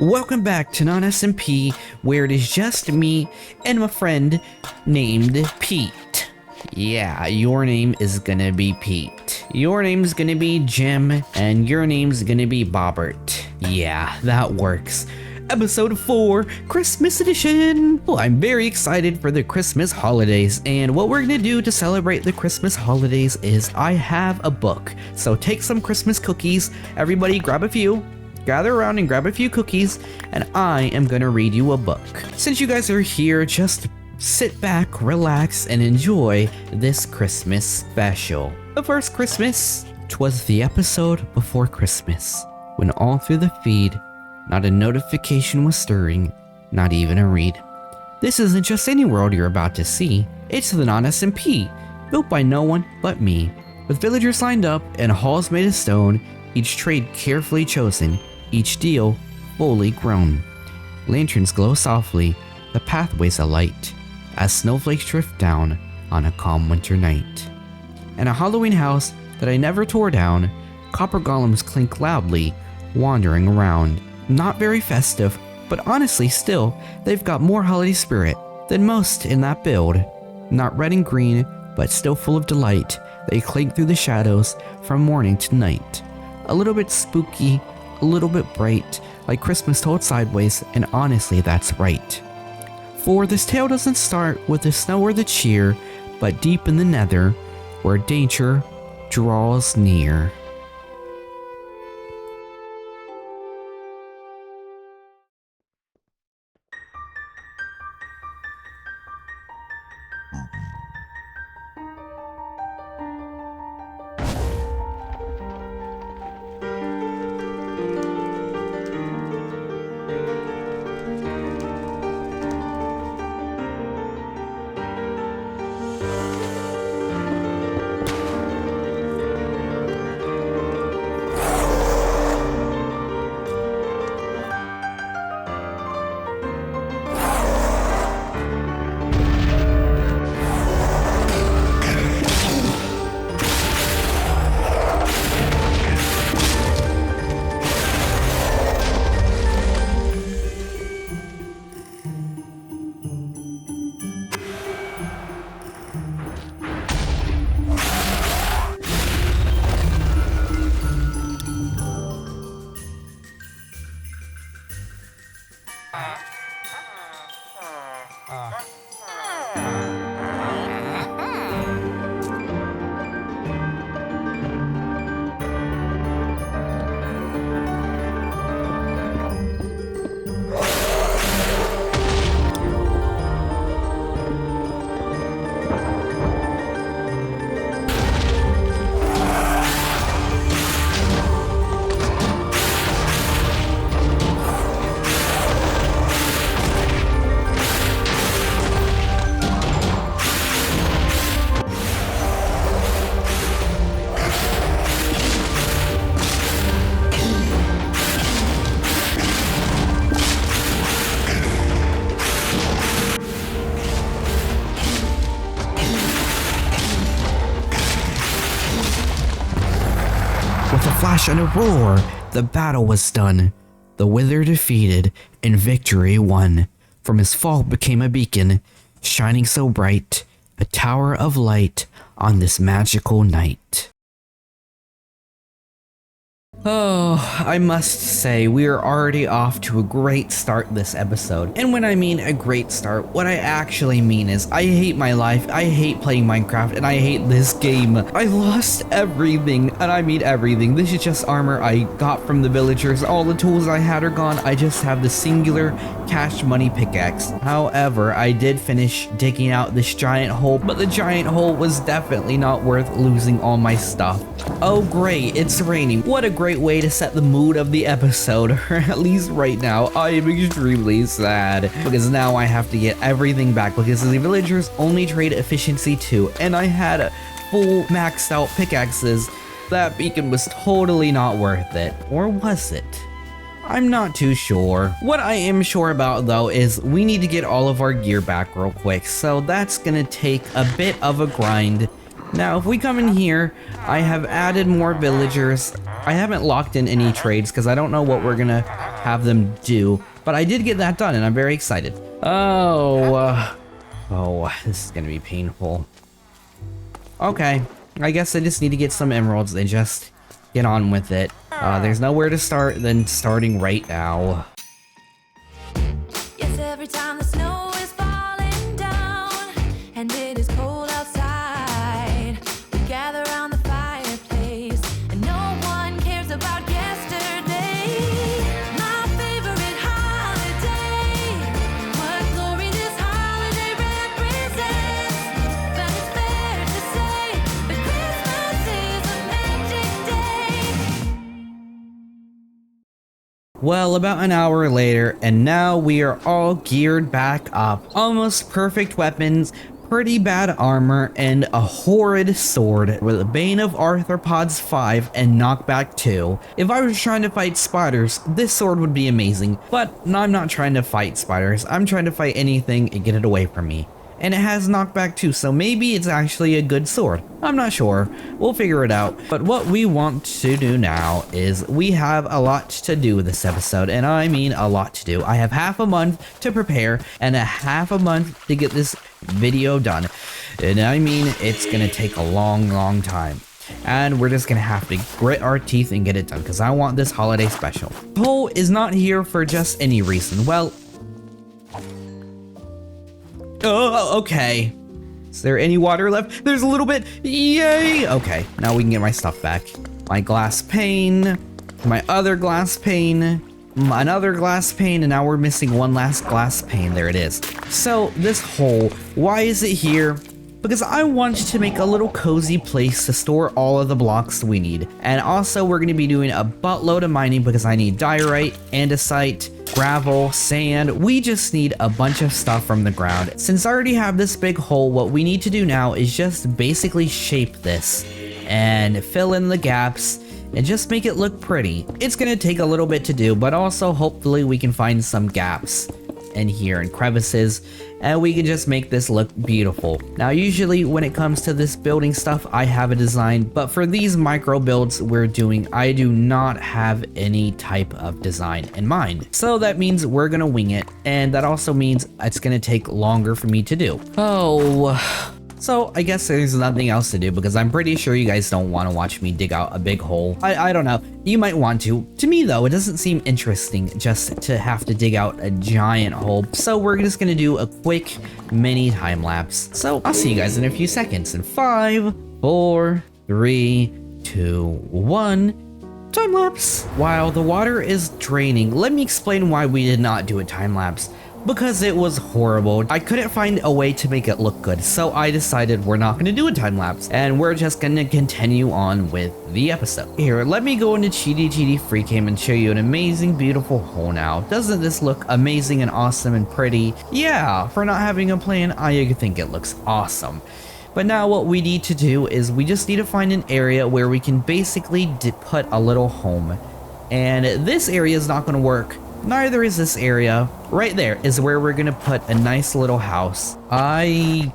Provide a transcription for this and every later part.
Welcome back to NonSMP, where it is just me and my friend named Pete. Yeah, your name is gonna be Pete. Your name's gonna be Jim, and your name's gonna be Bobbert. Yeah, that works. Episode 4, Christmas edition! Well, I'm very excited for the Christmas holidays, and what we're gonna do to celebrate the Christmas holidays is I have a book. So take some Christmas cookies, everybody grab a few, gather around and grab a few cookies, and I am gonna read you a book. Since you guys are here, just sit back, relax, and enjoy this Christmas special. The first Christmas, 'twas the episode before Christmas, when all through the feed, not a notification was stirring, not even a read. This isn't just any world you're about to see, it's the NonSMP, built by no one but me. With villagers lined up and halls made of stone, each trade carefully chosen, each deal fully grown. Lanterns glow softly, the pathways alight, as snowflakes drift down on a calm winter night. In a Halloween house that I never tore down, copper golems clink loudly, wandering around. Not very festive, but honestly still, they've got more holiday spirit than most in that build. Not red and green, but still full of delight, they clink through the shadows from morning to night. A little bit spooky, a little bit bright, like Christmas told sideways, and honestly that's right. For this tale doesn't start with the snow or the cheer, but deep in the nether, where danger draws near. With a flash and a roar, the battle was done. The Wither defeated, and victory won. From his fall became a beacon, shining so bright, a tower of light on this magical night. Oh, I must say, we are already off to a great start this episode. And when I mean a great start, what I actually mean is I hate my life, I hate playing Minecraft, and I hate this game. I lost everything, and I mean everything. This is just armor I got from the villagers. All the tools I had are gone. I just have the singular cash money pickaxe. However, I did finish digging out this giant hole, but the giant hole was definitely not worth losing all my stuff. Oh great, it's raining. What a great way to set the mood of the episode, or at least right now. I am extremely sad because now I have to get everything back because the villagers only trade efficiency 2 and I had full maxed out pickaxes. That beacon was totally not worth it. Or was it? I'm not too sure. What I am sure about though is we need to get all of our gear back real quick, so that's gonna take a bit of a grind. Now if we come in here, I have added more villagers. I haven't locked in any trades because I don't know what we're gonna have them do. But I did get that done, and I'm very excited. Oh, this is gonna be painful. Okay, I guess I just need to get some emeralds and just get on with it. There's nowhere to start than starting right now. Yes, every time the snow is falling down and it is cold outside, we gather around the fireplace and no one cares about yesterday. My favorite holiday, what glory this holiday represents. But it's fair to say that Christmas is a magic day. Well, about an hour later, and now we are all geared back up. Almost perfect weapons, pretty bad armor, and a horrid sword with a Bane of Arthropods 5 and Knockback 2. If I was trying to fight spiders, this sword would be amazing, but I'm not trying to fight spiders. I'm trying to fight anything and get it away from me. And it has knockback too, so maybe it's actually a good sword. I'm not sure. We'll figure it out. But what we want to do now is we have a lot to do this episode, and I mean a lot to do. I have half a month to prepare and a half a month to get this video done. And I mean, it's gonna take a long time. And we're just gonna have to grit our teeth and get it done because I want this holiday special. Cole is not here for just any reason. Well, oh, okay. Is there any water left? There's a little bit. Yay! Okay, now we can get my stuff back. My glass pane, my other glass pane, another glass pane, and now we're missing one last glass pane. There it is. So this hole, why is it here? Because I want to make a little cozy place to store all of the blocks we need. And also we're going to be doing a buttload of mining because I need diorite, andesite, gravel, sand. We just need a bunch of stuff from the ground. Since I already have this big hole, what we need to do now is just basically shape this and fill in the gaps and just make it look pretty. It's going to take a little bit to do, but also hopefully we can find some gaps in here and crevices, and we can just make this look beautiful. Now usually when it comes to this building stuff, I have a design, but for these micro builds we're doing, I do not have any type of design in mind. So that means we're gonna wing it, and that also means it's gonna take longer for me to do. So I guess there's nothing else to do because I'm pretty sure you guys don't want to watch me dig out a big hole. I don't know. You might want to. To me though, it doesn't seem interesting just to have to dig out a giant hole. So we're just going to do a quick mini time lapse. So I'll see you guys in a few seconds in 5, 4, 3, 2, 1. Time lapse. While the water is draining, let me explain why we did not do a time lapse. Because it was horrible. I couldn't find a way to make it look good, so I decided we're not going to do a time lapse, and we're just going to continue on with the episode. Here, let me go into Cheaty Free Cam and show you an amazing, beautiful hole now. Doesn't this look amazing and awesome and pretty? Yeah, for not having a plan, I think it looks awesome. But now what we need to do is we just need to find an area where we can basically put a little home. And this area is not going to work. Neither is this area. Right there is where we're gonna put a nice little house. I'm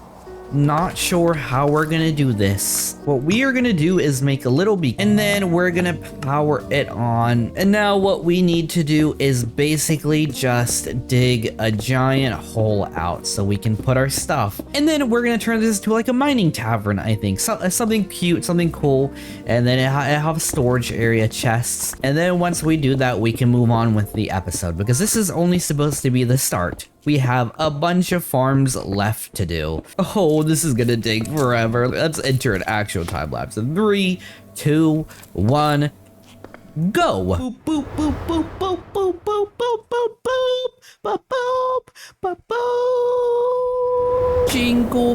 not sure how we're gonna do this. What we are gonna do is make a little beacon, and then we're gonna power it on. And now what we need to do is basically just dig a giant hole out so we can put our stuff. And then we're gonna turn this into like a mining tavern, I think. Something cute, something cool. And then it have a storage area, chests. And then once we do that, we can move on with the episode because this is only supposed to be the start. We have a bunch of farms left to do. Oh, this is gonna take forever. Let's enter an actual time lapse in 3, 2, 1, go. Boop, boop, boop, boop, boop, boop, boop, boop, boop, boop, boop, boop, boop, boop. Jingle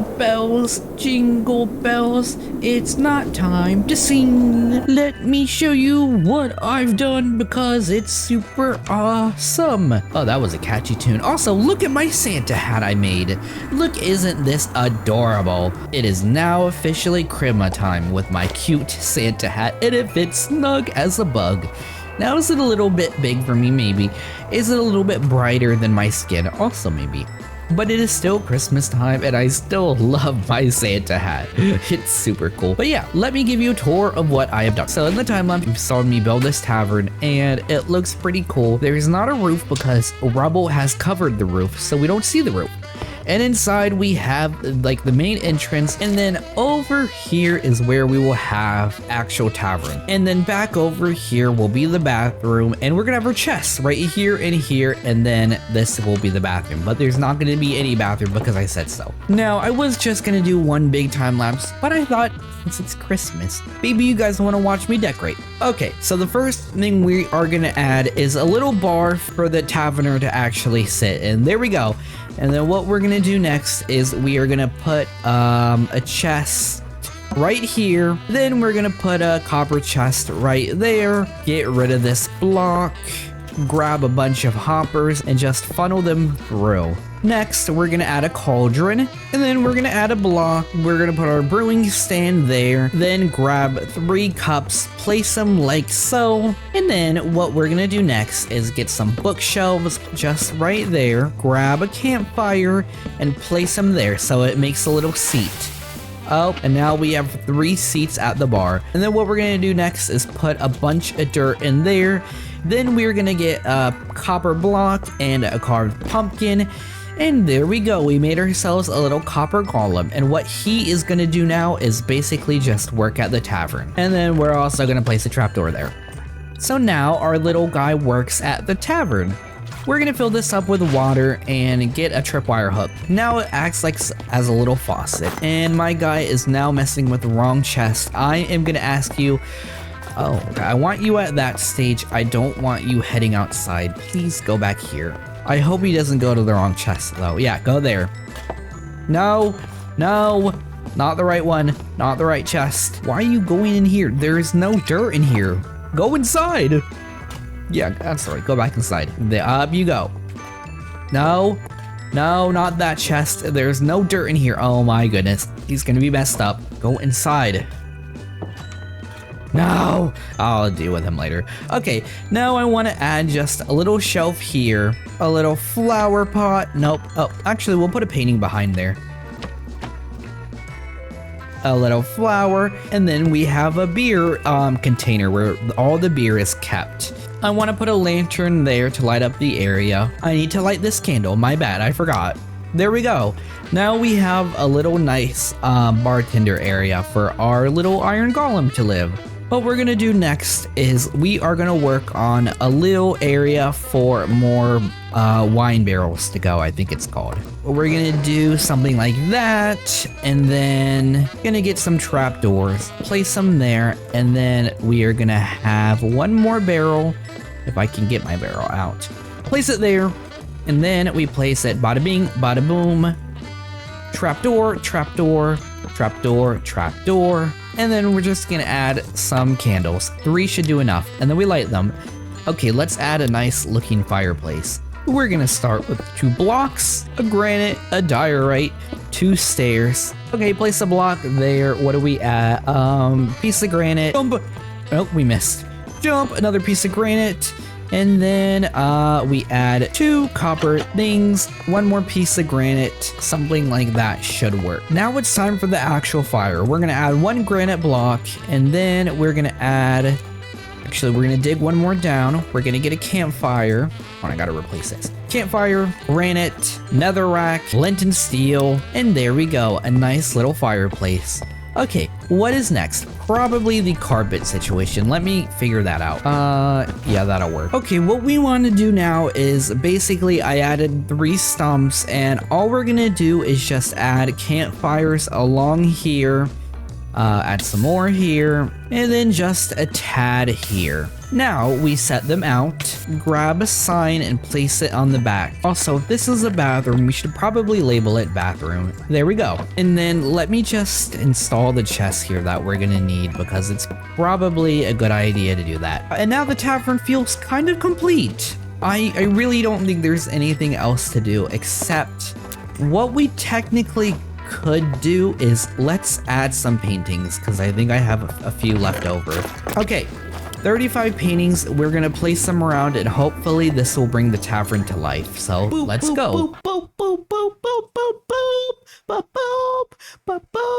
bells, it's not time to sing. Let me show you what I've done because it's super awesome. Oh, that was a catchy tune. Also, look at my Santa hat I made. Look, isn't this adorable? It is now officially Christmas time with my cute Santa hat, and it fits snug as a bug. Now, is it a little bit big for me? Maybe. Is it a little bit brighter than my skin? Also, maybe. but it is still Christmas time and I still love my Santa hat. It's super cool. But yeah, let me give you a tour of what I have done. So in the timeline, you saw me build this tavern and it looks pretty cool. There's not a roof because rubble has covered the roof, so we don't see the roof. And inside we have like the main entrance, and then over here is where we will have actual tavern. And then back over here will be the bathroom, and we're gonna have our chests right here and here, and then this will be the bathroom. But there's not gonna be any bathroom because I said so. Now, I was just gonna do one big time lapse, but I thought since it's Christmas, maybe you guys wanna watch me decorate. Okay, so the first thing we are gonna add is a little bar for the taverner to actually sit, and there we go. And then what we're gonna do next is we are gonna put a chest right here. Then we're gonna put a copper chest right there. Get rid of this block. Grab a bunch of hoppers and just funnel them through. Next, we're gonna add a cauldron, and then we're gonna add a block. We're gonna put our brewing stand there, then grab 3 cups, place them like so, and then what we're gonna do next is get some bookshelves just right there, grab a campfire, and place them there so it makes a little seat. Oh, and now we have 3 seats at the bar. And then what we're gonna do next is put a bunch of dirt in there. Then we're gonna get a copper block and a carved pumpkin. And there we go, we made ourselves a little copper golem. And what he is gonna do now is basically just work at the tavern. And then we're also gonna place a trapdoor there. So now our little guy works at the tavern. We're gonna fill this up with water and get a tripwire hook. Now it acts like as a little faucet. And my guy is now messing with the wrong chest. I am gonna ask you, oh, I want you at that stage. I don't want you heading outside. Please go back here. I hope he doesn't go to the wrong chest though. Yeah, go there. No, no, not the right one. Not the right chest. Why are you going in here? There is no dirt in here. Go inside. Yeah, that's right. Go back inside. Up you go. No, no, not that chest. There's no dirt in here. Oh my goodness. He's gonna be messed up. Go inside. No, I'll deal with him later. Okay, now I want to add just a little shelf here, a little flower pot. Nope. Oh, actually, we'll put a painting behind there. A little flower, and then we have a beer container where all the beer is kept. I want to put a lantern there to light up the area. I need to light this candle. My bad, I forgot. There we go. Now we have a little nice bartender area for our little iron golem to live. What we're gonna do next is we are gonna work on a little area for more wine barrels to go, I think it's called. We're gonna do something like that, and then gonna get some trapdoors, place them there, and then we are gonna have one more barrel, if I can get my barrel out. Place it there, and then we place it bada bing, bada boom, trapdoor, trapdoor, trapdoor, trapdoor. And then we're just gonna add some candles. 3 should do enough, and then we light them. Okay, let's add a nice looking fireplace. We're gonna start with 2 blocks, a granite, a diorite, 2 stairs. Okay, place a block there. What do we add? Piece of granite. Jump. Oh, we missed. Jump, another piece of granite. And then we add 2 copper things, 1 more piece of granite, something like that should work. Now it's time for the actual fire. We're gonna add 1 granite block, and then we're gonna add, actually we're gonna dig 1 more down. We're gonna get a campfire. Oh, I gotta replace this. Campfire, granite, netherrack, lenten steel, and there we go, a nice little fireplace. Okay, what is next? Probably the carpet situation. Let me figure that out. Yeah, that'll work. Okay, what we want to do now is basically I added 3 stumps, and all we're gonna do is just add campfires along here, add some more here, and then just a tad here. Now we set them out, grab a sign and place it on the back. Also, if this is a bathroom, we should probably label it bathroom. There we go. And then let me just install the chest here that we're gonna need because it's probably a good idea to do that. And now the tavern feels kind of complete. I really don't think there's anything else to do except what we technically could do is let's add some paintings because I think I have a few left over. Okay. 35 paintings. We're gonna place them around, and hopefully this will bring the tavern to life. So let's go. Boop, boop, boop, boop, boop, boop, boop, boop, boop, boop, boop.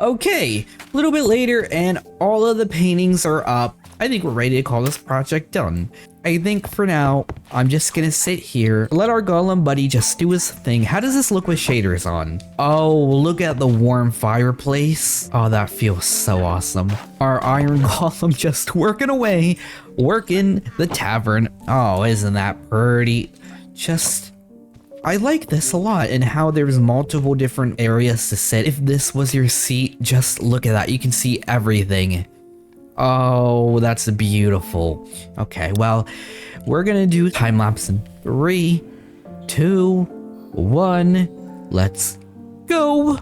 Okay, a little bit later, and all of the paintings are up. I think we're ready to call this project done. I think for now, I'm just gonna sit here, let our golem buddy just do his thing. How does this look with shaders on? Oh, look at the warm fireplace. Oh, that feels so awesome. Our iron golem just working away, working the tavern. Oh, isn't that pretty? I like this a lot, and how there's multiple different areas to sit. If this was your seat, just look at that. You can see everything. Oh, that's beautiful. Okay, well, we're gonna do time lapse in 3, 2, 1. Let's go.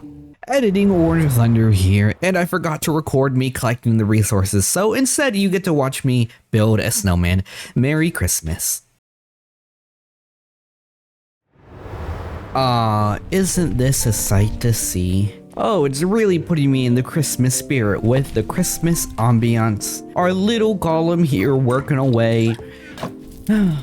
Editing OrngeThundr here, and I forgot to record me collecting the resources, so instead you get to watch me build a snowman. Merry Christmas. Isn't this a sight to see? Oh, it's really putting me in the Christmas spirit with the Christmas ambiance. Our little golem here working away.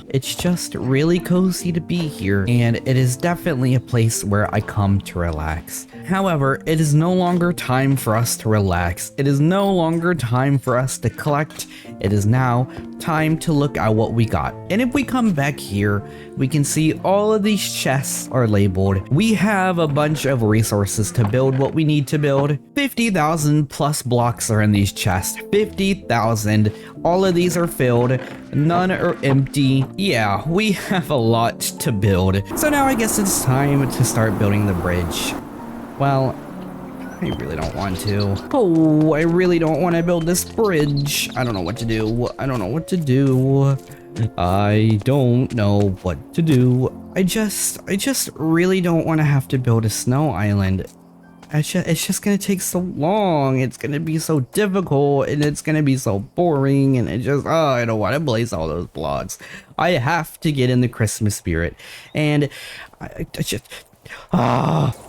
It's just really cozy to be here, and it is definitely a place where I come to relax. However, it is no longer time for us to relax. It is no longer time for us to collect. It is now time to look at what we got. And if we come back here, we can see all of these chests are labeled. We have a bunch of resources to build what we need to build. 50,000 plus blocks are in these chests. 50,000. All of these are filled. None are empty. Yeah, we have a lot to build. So now I guess it's time to start building the bridge. Well, I really don't want to. Oh, I really don't want to build this bridge. I don't know what to do. I don't know what to do. I don't know what to do. I just really don't want to have to build a snow island. It's just gonna take so long. It's gonna be so difficult, and it's gonna be so boring, and I don't want to place all those blocks. I have to get in the Christmas spirit, and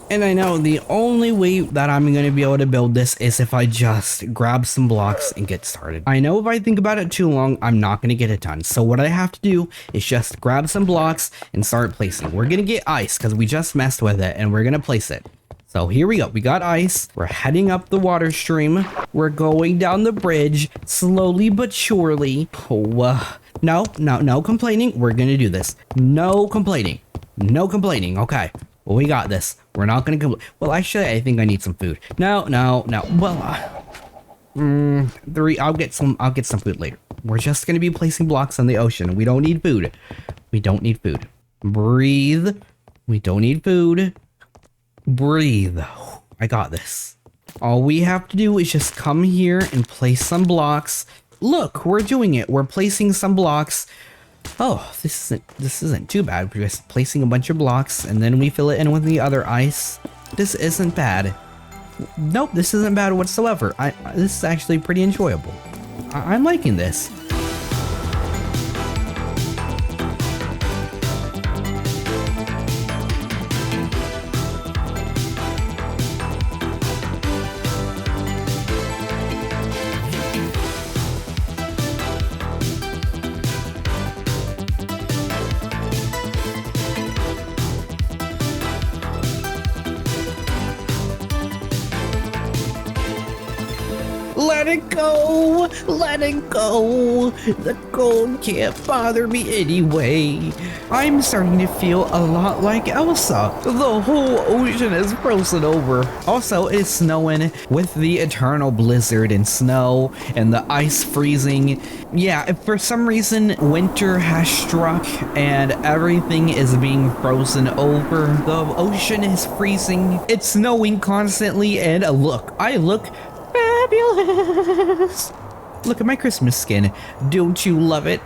and I know the only way that I'm going to be able to build this is if I just grab some blocks and get started. I know if I think about it too long, I'm not going to get it done. So what I have to do is just grab some blocks and start placing. We're going to get ice because we just messed with it, and we're going to place it. So here we go. We got ice. We're heading up the water stream. We're going down the bridge slowly but surely. Oh, no complaining. We're going to do this. No complaining. No complaining. Okay. Well, we got this. We're not gonna complain. Well, actually, I think I need some food. No. Well, 3. I'll get some food later. We're just gonna be placing blocks on the ocean. We don't need food. We don't need food. Breathe. We don't need food. Breathe. I got this. All we have to do is just come here and place some blocks. Look, we're doing it. We're placing some blocks. Oh, this isn't too bad. We're just placing a bunch of blocks, and then we fill it in with the other ice. This isn't bad. Nope, this isn't bad whatsoever. This is actually pretty enjoyable. I'm liking this. Let it go, let it go. The cold can't bother me anyway. I'm starting to feel a lot like Elsa. The whole ocean is frozen over. Also, it's snowing with the eternal blizzard and snow and the ice freezing. Yeah, if for some reason winter has struck and everything is being frozen over, the ocean is freezing, it's snowing constantly, and look, I look fabulous. Look at my Christmas skin. Don't you love it?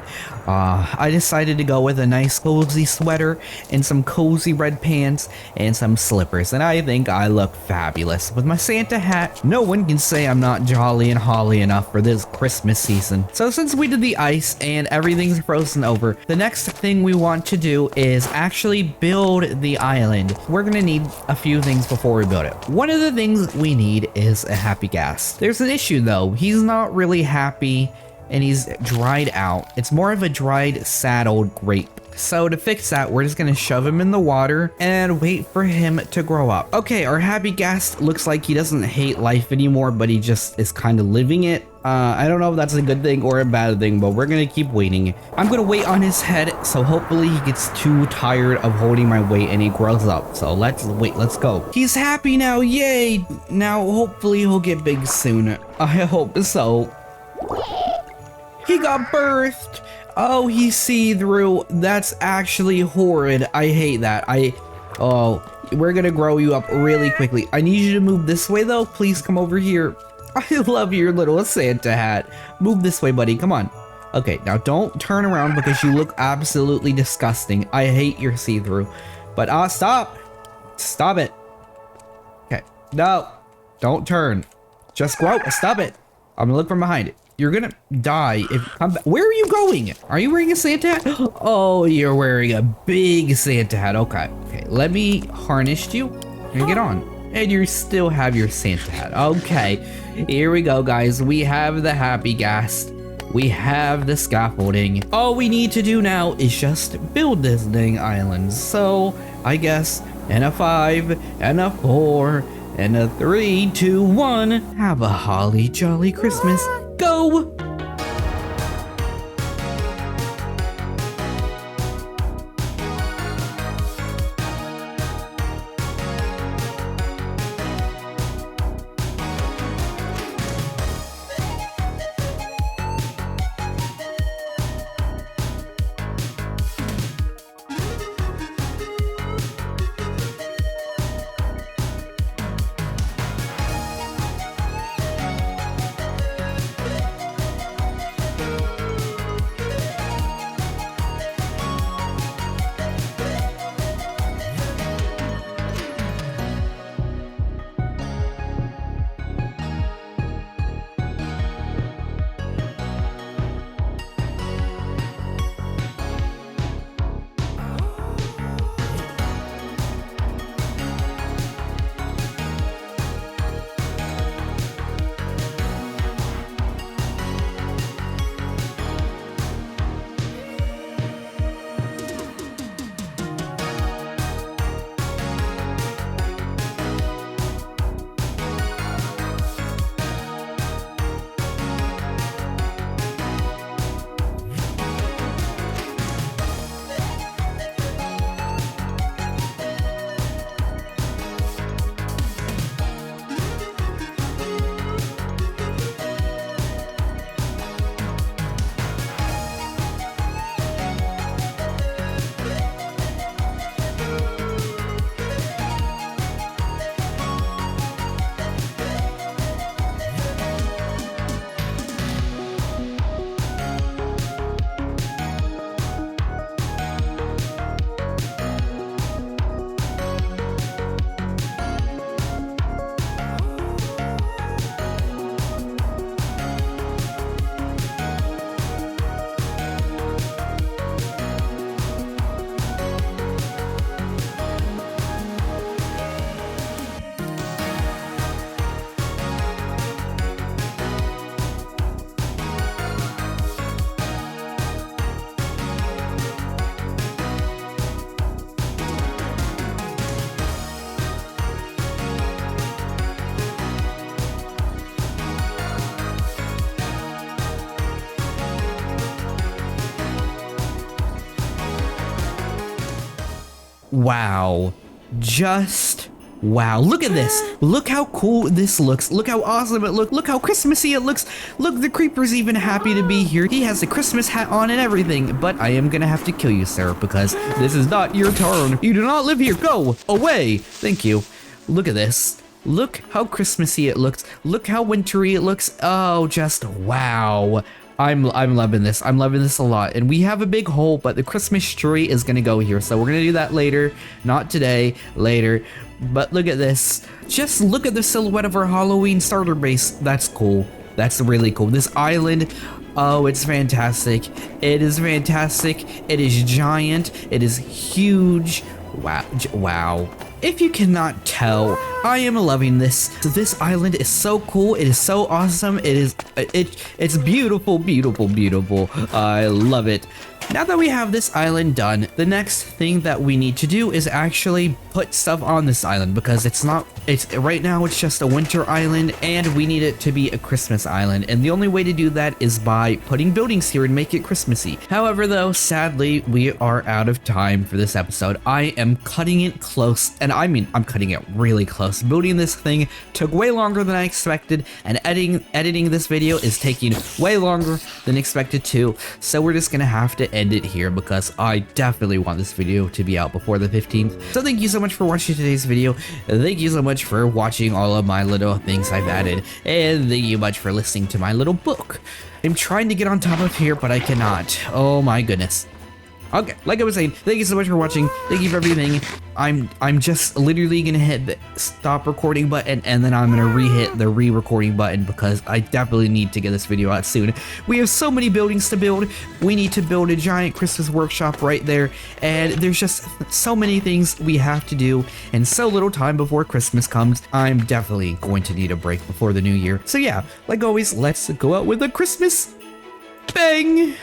I decided to go with a nice cozy sweater and some cozy red pants and some slippers, and I think I look fabulous. With my Santa hat, no one can say I'm not jolly and holly enough for this Christmas season. So since we did the ice and everything's frozen over, the next thing we want to do is actually build the island. We're gonna need a few things before we build it. One of the things we need is a happy gas. There's an issue though. He's not really happy and he's dried out. It's more of a dried, sad old grape. So to fix that, we're just gonna shove him in the water and wait for him to grow up. Okay, our happy gas looks like he doesn't hate life anymore, but he just is kind of living it. I don't know if that's a good thing or a bad thing, but we're gonna keep waiting. I'm gonna wait on his head, so hopefully he gets too tired of holding my weight and he grows up. So let's wait, let's go. He's happy now, yay! Now hopefully he'll get big soon. I hope so. He got birthed. Oh, he's see-through. That's actually horrid. I hate that. Oh, we're gonna grow you up really quickly. I need you to move this way though. Please come over here. I love your little Santa hat. Move this way, buddy. Come on. Okay, now don't turn around because you look absolutely disgusting. I hate your see-through. But stop. Stop it. Okay. No. Don't turn. Just grow. Stop it. I'm gonna look from behind it. You're gonna die if you come back. Where are you going? Are you wearing a Santa hat? Oh, you're wearing a big Santa hat. Okay. Okay, let me harness you and get on. And you still have your Santa hat. Okay, here we go, guys. We have the happy gas. We have the scaffolding. All we need to do now is just build this dang island. So, I guess, and a 5, and a 4, and a 3, 2, 1. Have a holly jolly Christmas. Go! Wow. Just wow. Look at this. Look how cool this looks. Look how awesome it looks. Look how Christmassy it looks. Look, the creeper's even happy to be here. He has a Christmas hat on and everything. But I am gonna have to kill you, sir, because this is not your turn. You do not live here. Go away. Thank you. Look at this. Look how Christmassy it looks. Look how wintry it looks. Oh, just wow. I'm loving this. I'm loving this a lot. And we have a big hole, but the Christmas tree is gonna go here. So we're gonna do that later. Not today, later. But look at this. Just look at the silhouette of our Halloween starter base. That's cool. That's really cool. This island, oh, it's fantastic. It is fantastic. It is giant. It is huge. Wow. Wow. If you cannot tell, I am loving this. This island is so cool. It is so awesome. It's beautiful, beautiful, beautiful. I love it. Now that we have this island done, the next thing that we need to do is actually put stuff on this island, because right now it's just a winter island and we need it to be a Christmas island, and the only way to do that is by putting buildings here and make it Christmassy. However though, sadly, we are out of time for this episode. I am cutting it close, and I mean, I'm cutting it really close. Building this thing took way longer than I expected, and editing this video is taking way longer than expected too, so we're just gonna have to end it here because I definitely want this video to be out before the 15th. So thank you so much for watching today's video. Thank you so much for watching all of my little things I've added, and thank you much for listening to my little book. I'm trying to get on top of here, but I cannot. Oh my goodness. Okay, like I was saying, thank you so much for watching. Thank you for everything. I'm just literally gonna hit the stop recording button, and then I'm gonna re-hit the re-recording button because I definitely need to get this video out soon. We have so many buildings to build. We need to build a giant Christmas workshop right there, and there's just so many things we have to do and so little time before Christmas comes. I'm definitely going to need a break before the new year. So yeah, like always, let's go out with a Christmas bang!